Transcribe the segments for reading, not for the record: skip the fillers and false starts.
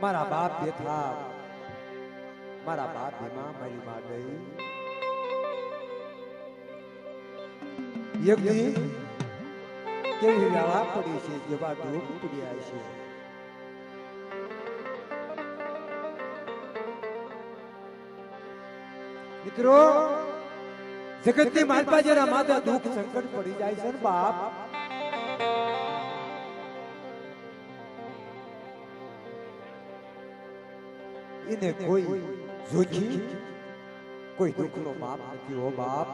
મારા બાપ બેઠા મારા બાપ ભીમા મારી માં ગઈ યજ્ઞ કેવી વેળા પડી છે જેવા ધૂપ પડ્યા છે મિત્રો જગતની માલપા જેના માથે દુઃખ સંકટ પડી જાય છે ને બાપ એને કોઈ જોખી કોઈ દુઃખનો બાપ નથી હો બાપ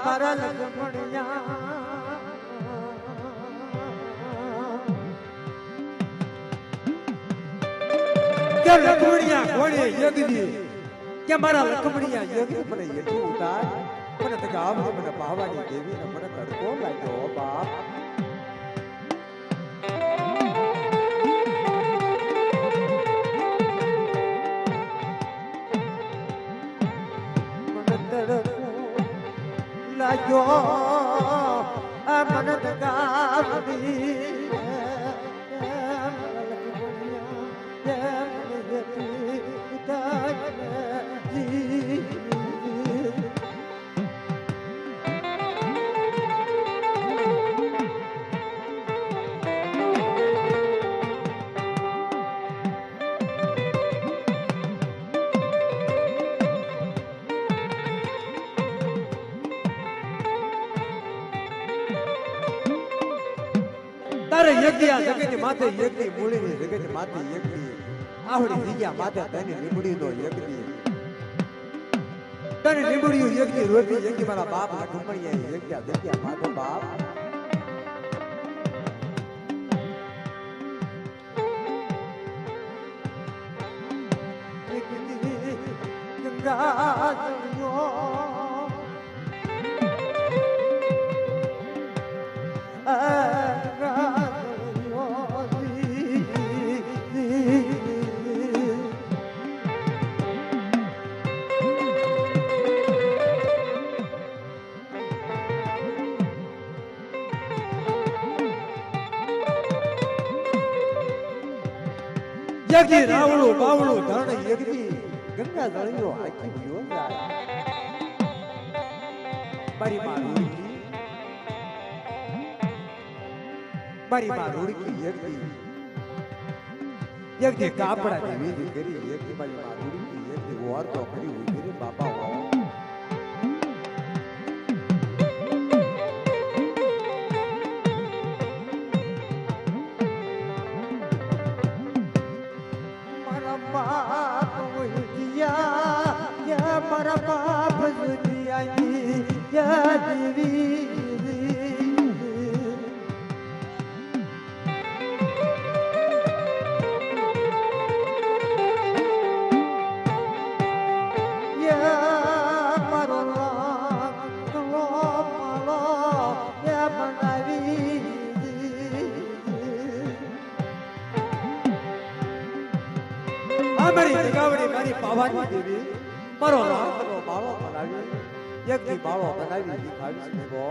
મારા લખમણિયા કે લખમણિયા કોણે યજ્ઞ કે મારા લખમણિયા યજ્ઞ મને યજ્ઞ ઉતાર મને તો ગામ મને ભાવાની દેવી ને મને તડકો લાગ્યો બાપ લાગ્યો આ મન ગાવડી તારે યજ્ઞ જગત માથે યજ્ઞ મૂળીની જગત માથે યજ્ઞ આવડી જગ્યા માથે તને લીમડીનો યજ્ઞ તને લીમડીયું યજ્ઞ રોટી યજ્ઞ મારા બાપ લખમણિયા યજ્ઞ જગ્યા માથે બાપ ગંગા યજ્ઞ રાવળો બાવળો ધણ યજ્ઞ ગંગા જળિયો આખી ભયો જાય મારી માં રૂડકી મારી માં રૂડકી યજ્ઞ કાપડા દેવી કરી યજ્ઞ મારી માં રૂડકી યજ્ઞ વાર તો કરી હોય કરી બાપા હો મારા બાપ દુનિયાની યાદવી યા મારો લાખલો માલો યા બનાવી અમારી જગાવડી મારી પાવાની દેવી મારો લાખનો બાળો બનાવી યજ્ઞ બાળો બનાવી દેખાવી છે ગો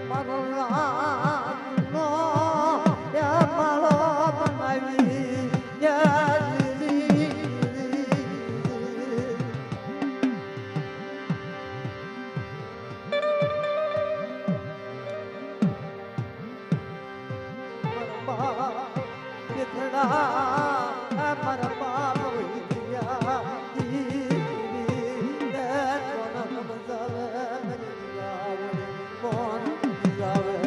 મારો મારા બાપ વૈદ્યા કોણ સમજાવે કોણ સમજાવે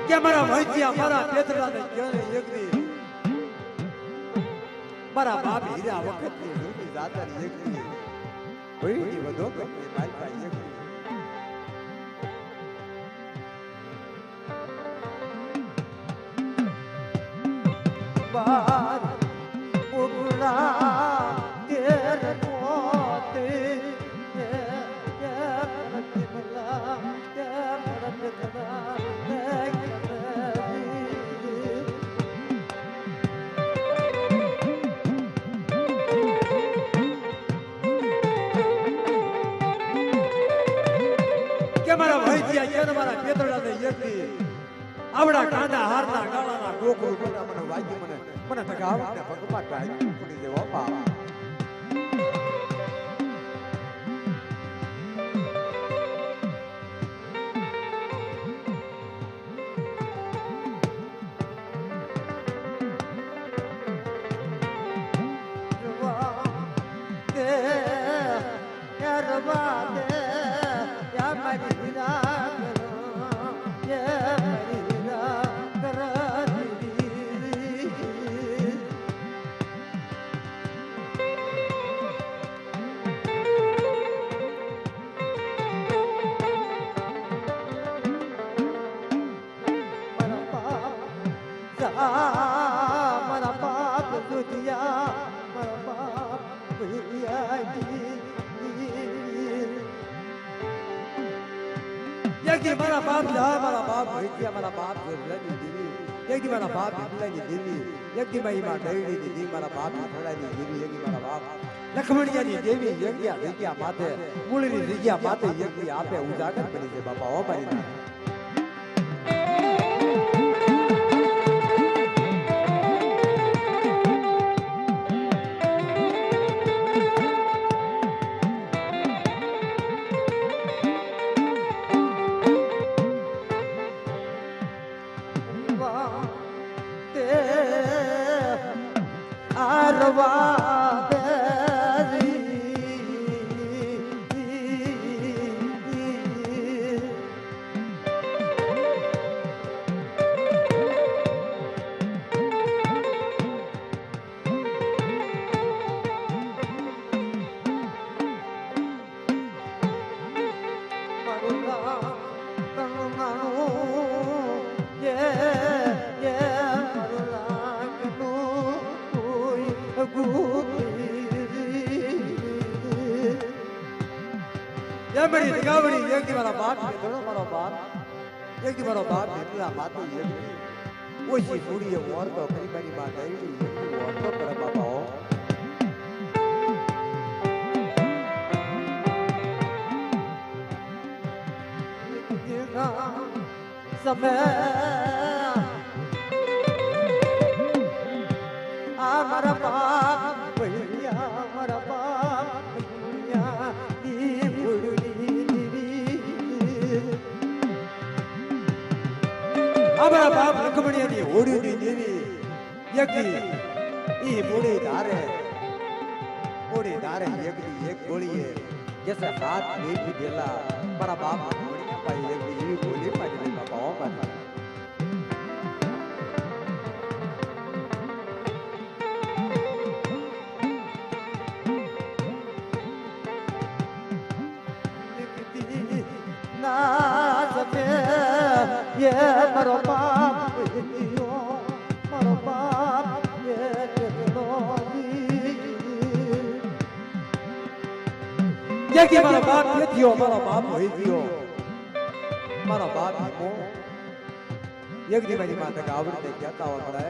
કે મારા વૈદ્યા મારા પેતરાને ક્યારે એકની મારા બાપ હીરા વખતની રૂની જાતની એકની ભઈની વધો કઈ માલકા એકની બાર ઉગડા તેર પોતે પ્રતિમલા પ્રતિમલા મારા વૈદ્યા કે મારા પેતરાને એકની આવડા કાંડા હારના ગાળાના ગોકુળ કોના મને વાગ્યું મને ટકાવને ભગવાન ભાઈ પડી દેવો બાપ મારા બાપ દુધિયા મારા બાપ એકદી મારા બાપ જા મારા બાપ વૈદ્યા મારા બાપ ગોરલાની દેવી એકદી મારા બાપ ભીમલાની દેવી એકદી મારી દૈડીની દેવી મારા બાપ થડાની દેવી એકદી મારા બાપ લખમણિયાની દેવી યજ્ઞા વિજ્ઞા માથે મૂળની જગ્યા માથે એકદી આપે ઉજાગર બની છે બાપા ઓ મારી બડી ગાવડી એકદી મારા બાપ મેળો મારો બાપ એકદી મારો બાપ એટલા માતો એકદી ઓછી પૂડીએ ઓરતો કરીબાની માં દઈડી એકદી ઓરતો કરે બાપાઓ સમય આ મારા બાપ ભૈયા મારા બાપ ભૈયા ઈ ભૂડની દેવી આ મારા બાપ લખમણિયાની હોડીની દેવી એકદી ઈ મોડી ધારે એકદી એક ગોળીએ જેસે હાથ લેતી ગેલા મારા બાપ લખમણિયા પાઈ એકદી એવી ગોળી પાડી બાપા ઓ બાપા ये मरो बाप मरो बाप ये કે મારો બાપ થયો મારો બાપ હોઈ ગયો મારો બાપ મો એક દી મારી માતા આવડતે કહેતા હોય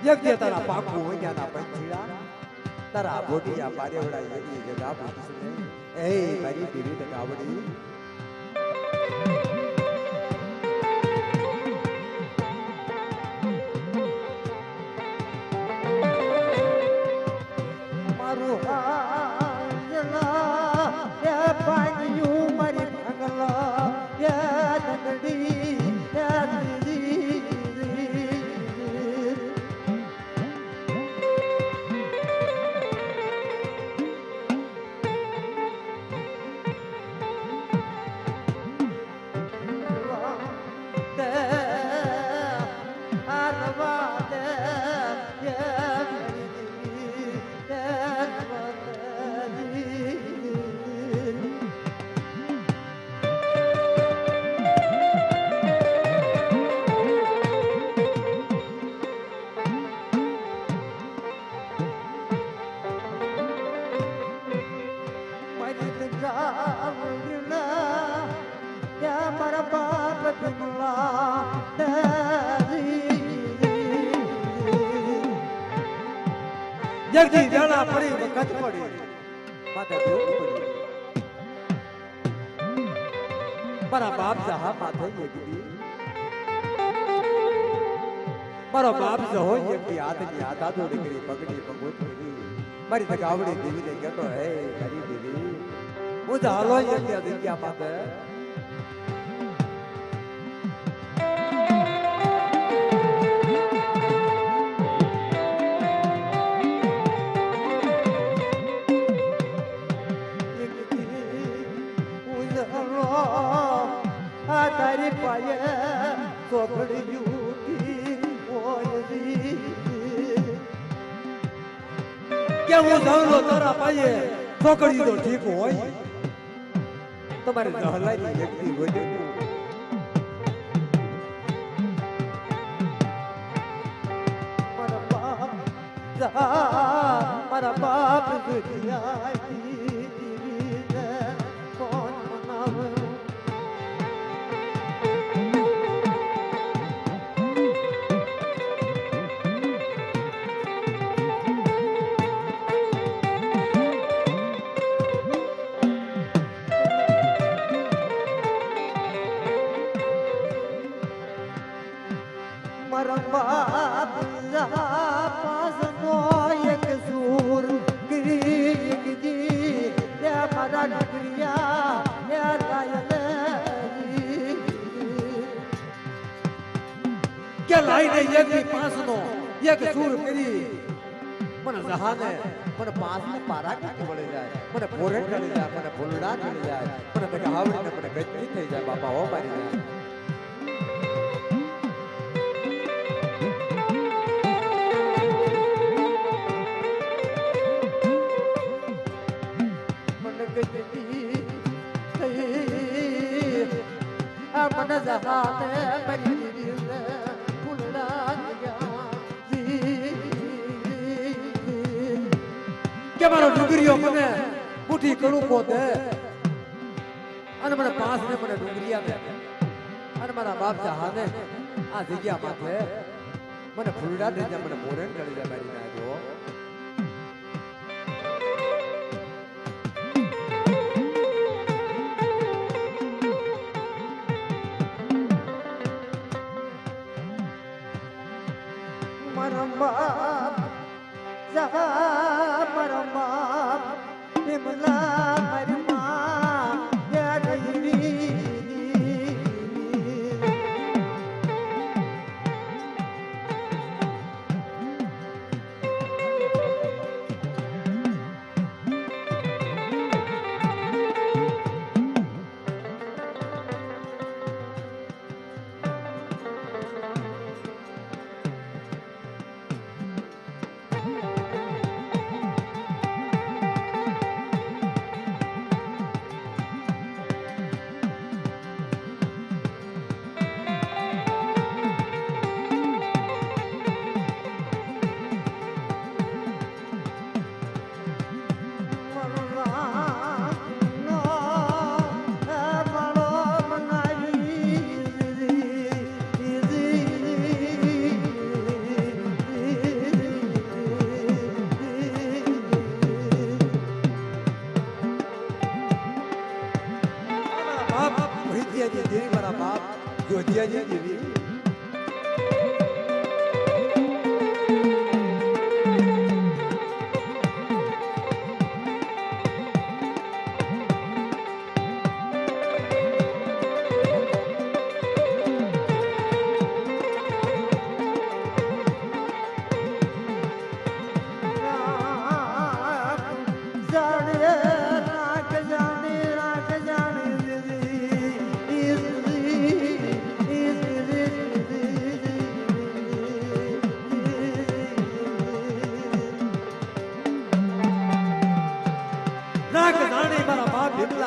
યજ્ઞ તારા પાકું વૈયાના પંચીડા તારા બોડિયા પારેવડા યજ્ઞ જગા પૂછને એ મારી દેવી કાવડી મારું હાજલા એ પાણ્યું મારી ભંગલા એ દંગડી એ દીદી જગજી જણા પડી વખત પડી માથે ધૂપ પડી મારા બાપ જહા માથે યજ્ઞી મારો બાપ જહો યજ્ઞી હાથની હાથા દોડી કરી પગડી પગોત કરી મારી તકાવડી દેવીને કહેતો હે મારી દેવી હું તો હાલો યજ્ઞ જગ્યા માથે તારી પાયે ચોકડી ઉઠી કે હું જાણલો તારા પાયે છોકરી તો ઠીક હોય તમારે દહલાની વ્યક્તિ વધે મારા બાપ દુનિયા કોણ મનાવે મારા બાપ પાસનો એક સૂર ગીરી મારા નગરિયા કે લાઈને યજ્ઞ પાંચનો એક સૂર કરી મને જહાને મને પાંચને પારા કાઢી મળી જાય મને ફોરેન ચડી જાય મને ફૂલડા ચડી જાય મને આવડીને મને ગજની થઈ જાય બાપા હો મારી જાય मन जहाने मेरी दिल फुलड़ा કે મારો ડુંગરીઓ મને મુઠી કરું પોતે અને મને પાંચ ને મને ડુંગરી આપે અને મારા બાપ જહાને આ જગ્યા માથે મને ફૂલડા દઈ જાય મને મોરેન કરી જાય મારી ના જો Marambab, Zaha Marambab, Himla Marima, Yadiri. જોધિયાની દેવી મારા બાપ જોધિયાની દેવી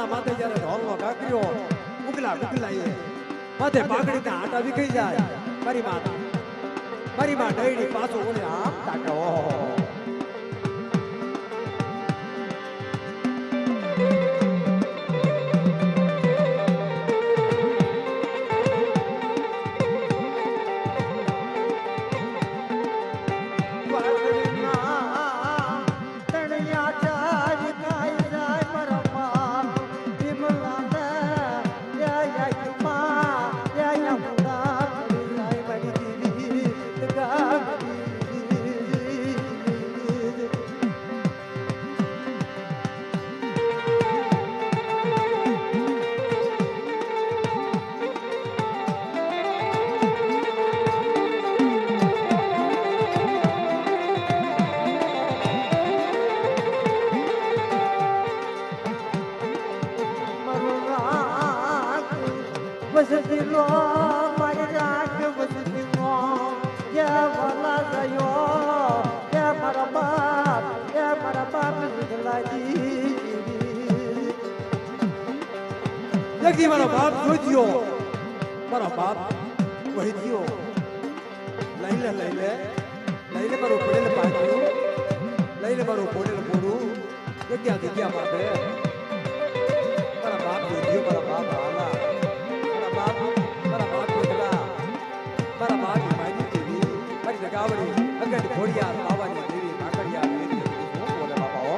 માથે જ્યારે ઢોલનો કાકરીઓ ઉગલા ઉગલાઈએ માથે પાઘડીના આટા વિખાઈ જાય મારી માં ડૈડી પાછું ઓલે આમ તાકે ઓહો વસતીલો મારી રાખ વસતીલો યા વાલા ગયો યા મારા બાપ વિગલાજી લગી મારો બાપ જોજ્યો મારો બાપ વહીજો લઈ લે મારું પડેલ પાછું લઈ લે મારું પડેલ પોડું જગ્યા માટે મારા બાપ જોજ્યો મારા બાપ હાલા મારા બાપ મારી દેવી મારી જગાવડી અગટ ઘોડિયા બાવાની દેવી કાકડિયા દેવી શું બોલે બાપા હો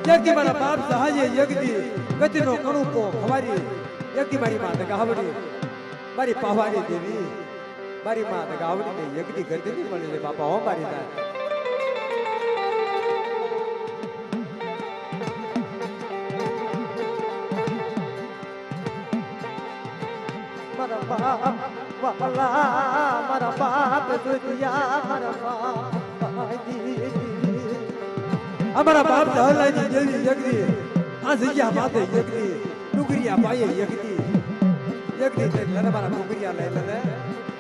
યજ્ઞ મારા બાપ સહાયે યજ્ઞ ગતિનો કણુકો ખવારી યજ્ઞ મારી માં દગાવડી મારી પાવાની દેવી મારી માં દગાવડી ને યજ્ઞ ગતિની મળી રે બાપા હો મારી ના મારા બાપ વાલા મારા બાપ દુનિયા મારા બાપ અમારા બાપ દહલાની દેવી યજ્ઞ આ જગ્યા માથે યજ્ઞ ડુગરિયા પાયે યજ્ઞ લઈને મારા ડુગરિયા લઈ લે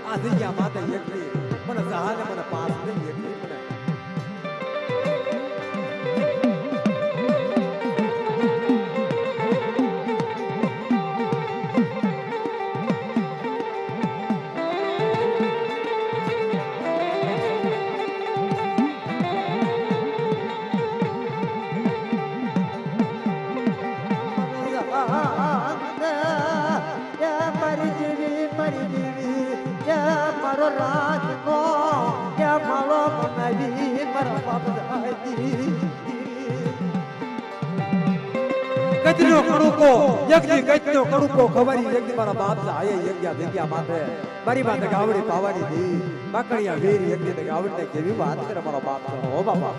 આ જગ્યા માથે યજ્ઞ મને જહાને મને પાસ નહીં યજ્ઞ મને મારો રાજ નો યા મારો બનાવી મારા બાપ ગજનો કડુકો યજ્ઞ ગજનો કડુકો ખબરી યજ્ઞ મારા બાપ આયે યજ્ઞ ભેગ્યા માથે મારી માથે ગાવડી પાવાની દી માકણિયા વીર યજ્ઞ ને ગાવડને કેવી વાત કરે મારો બાપ હો બાપા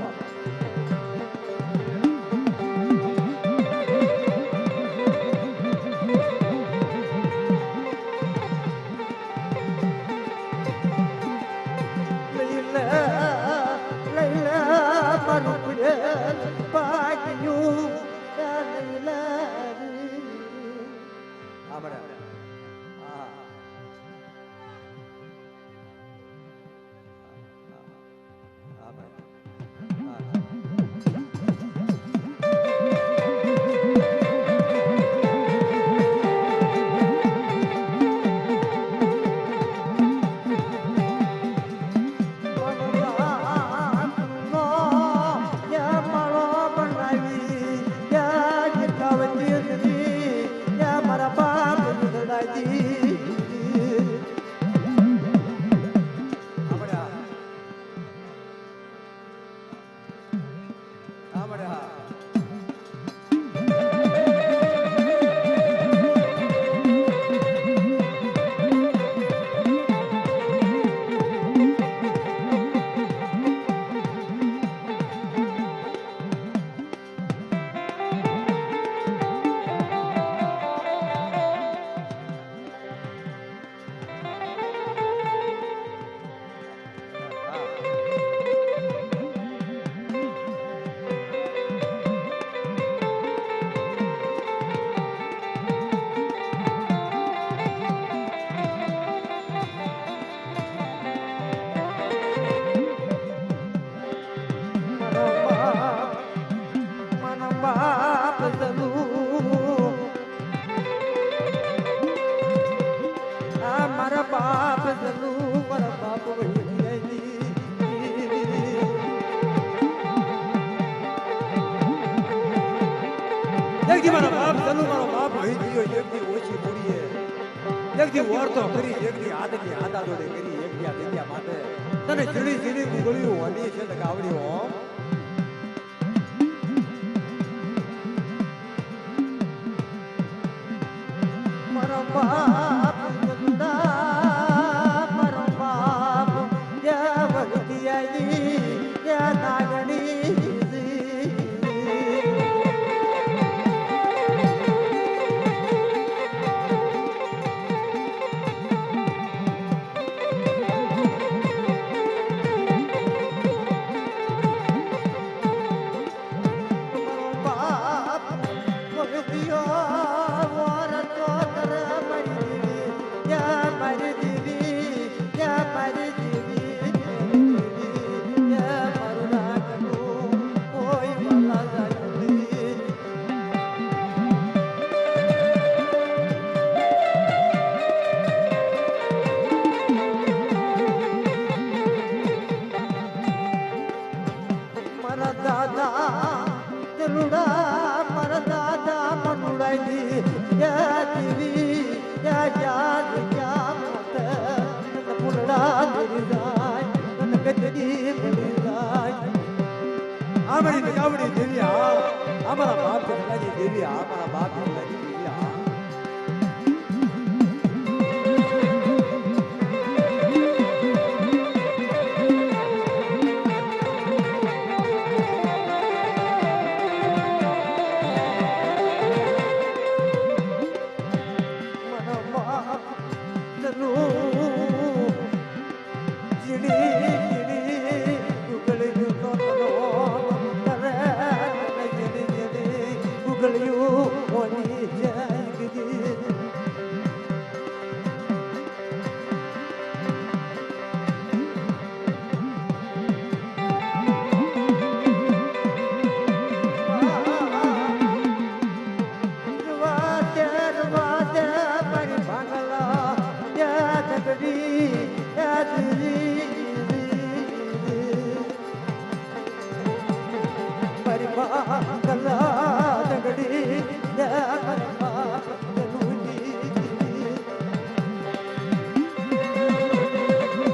યજ્ઞ મારો બાપ ચલુ મારો બાપ હોઈ ગયો યજ્ઞ ઓછી પૂરીએ યજ્ઞ વર્તો કરી યજ્ઞ આદની આદા જોડે કરી યજ્ઞ દેખ્યા માટે તને જીડી જીડી ગુગળ્યું હોની છે ને ગાવડી હો મારો બાપ મારો બાપ યા વગતિયાઈ યા નાગણી આમરી ગાવડી દેવી આ અમારા બાપ જગલાજી દેવી આ અમારા બાપ જગલાજી દેવી આ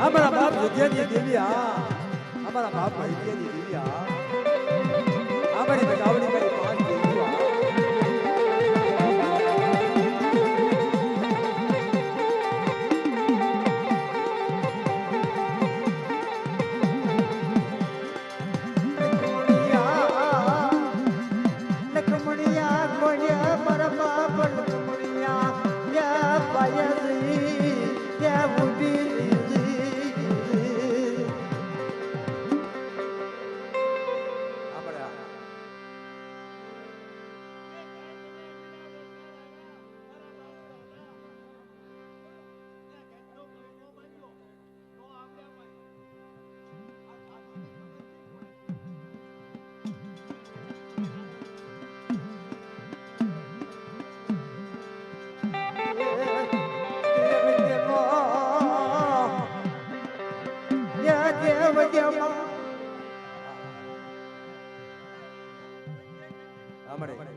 हमारा बाप जग्यानी देविया हमारा बाप जग्यानी देविया हमारी गावड़ी में पांच देविया ભજ્યામાં હમણે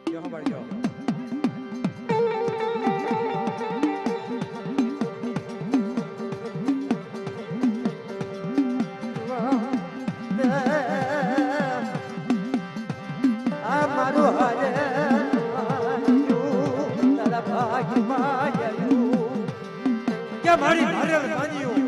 જો હમણે જો મારું હારે તારા ભાગમાં કે મારી મારેલ માન્યું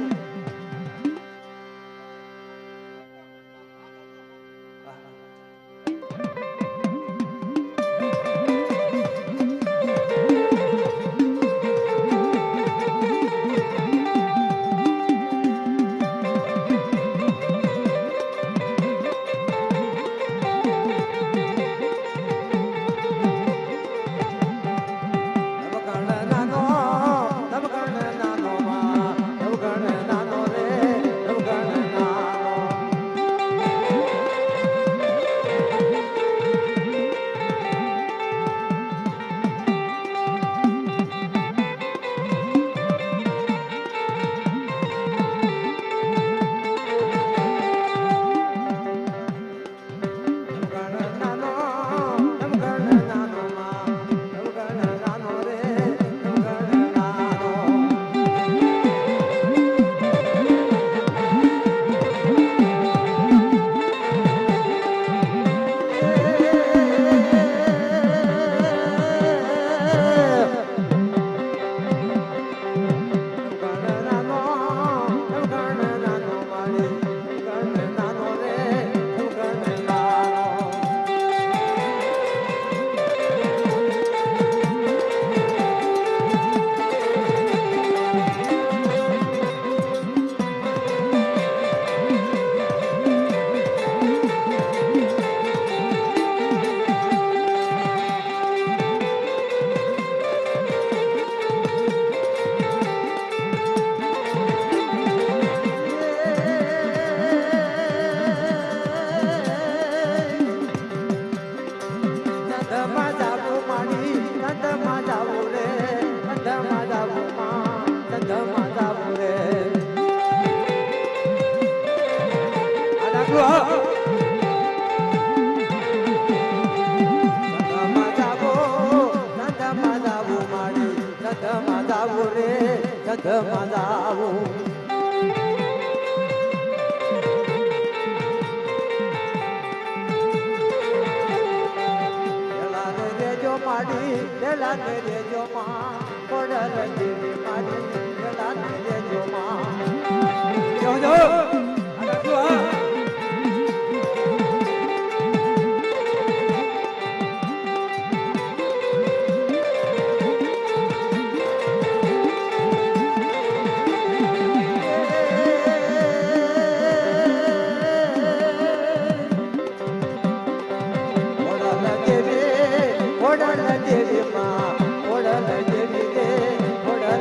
ઓડલ દેવી માં ઓડલ દેવી રે ઓડલ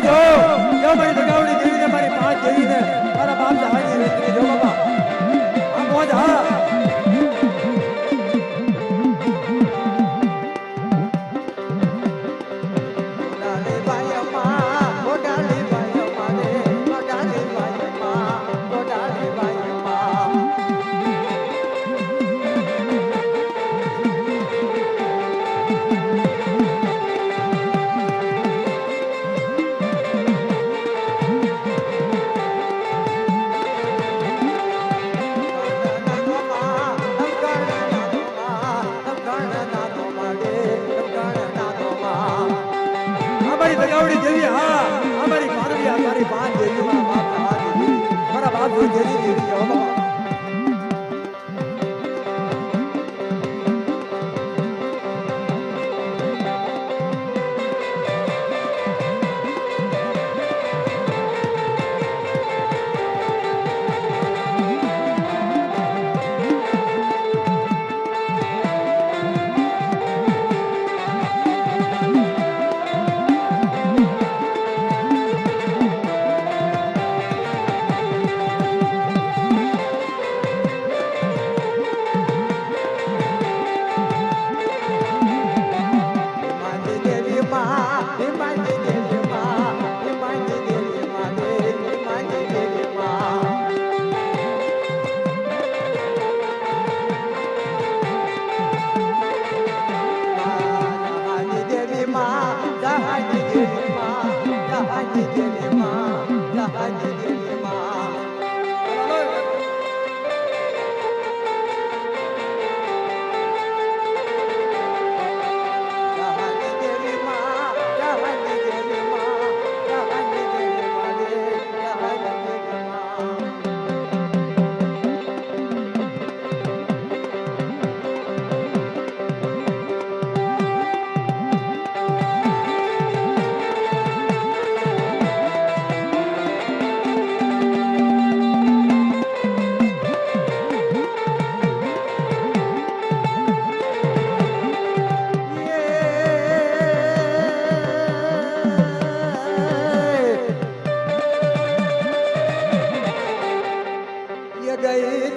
જો મારી દગાવડી દેવીને મારી પાંચ દેવીને મારા બાપ સહાયની વેચી જો બાપા આ મોજ હા દગાવડી દેવી હા અમારી પાનવી અમારી પાન દેવી મારા બાપ દેવી દેવી હો બાપા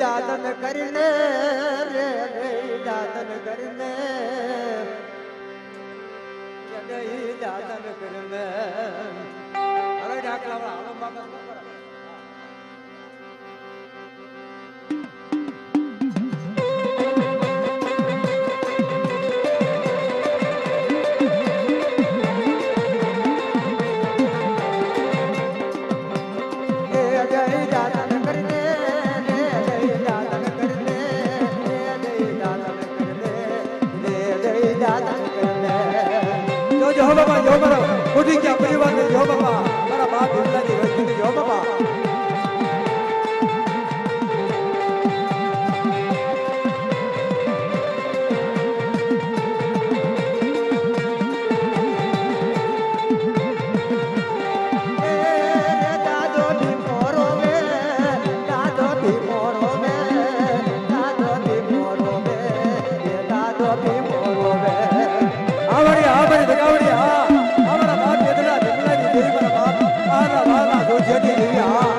દાદન કરીને રે દાદન કરીને દાદન કરીને અરે ડાકલા આલમ બાબા જો બાબા જો મારો ઉઠી ગયા પરિવાર ને જો બાબા મારા બાપ બિરલાની વસ્તી જો બાબા દગાવડી હા અમારા બાપ બેદલા દેવી મારા બાપ આના વાલા જો જેટી દેવી હા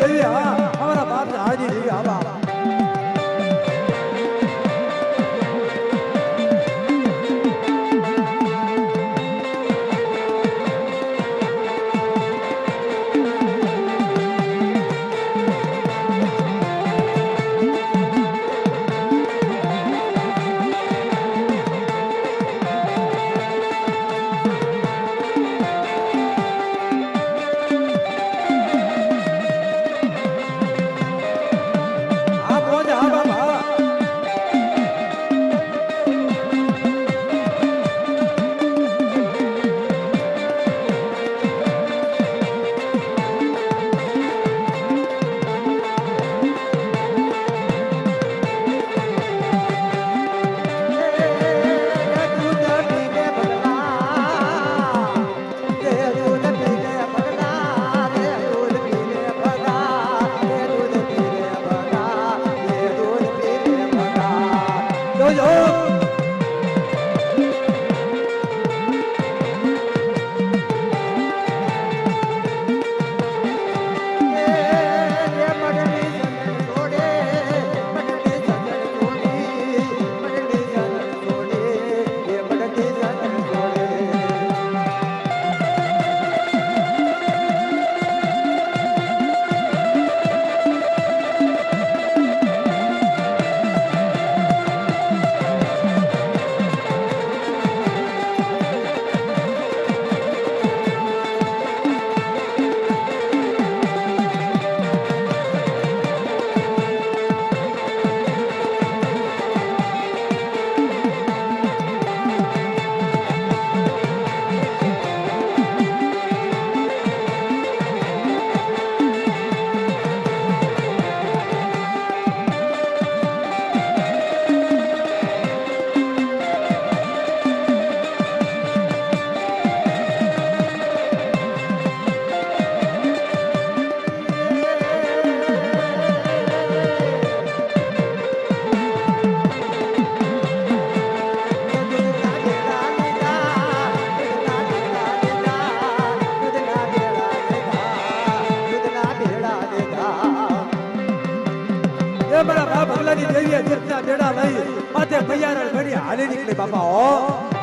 દેવી હા અમારા બાપ હાજી દેવી હા બાપ મારા બાપ ભગલાની દેવીએ જેટલા બેડા લઈ માથે મૈયારણ ઘડી હાલી નીકળી બાપા હો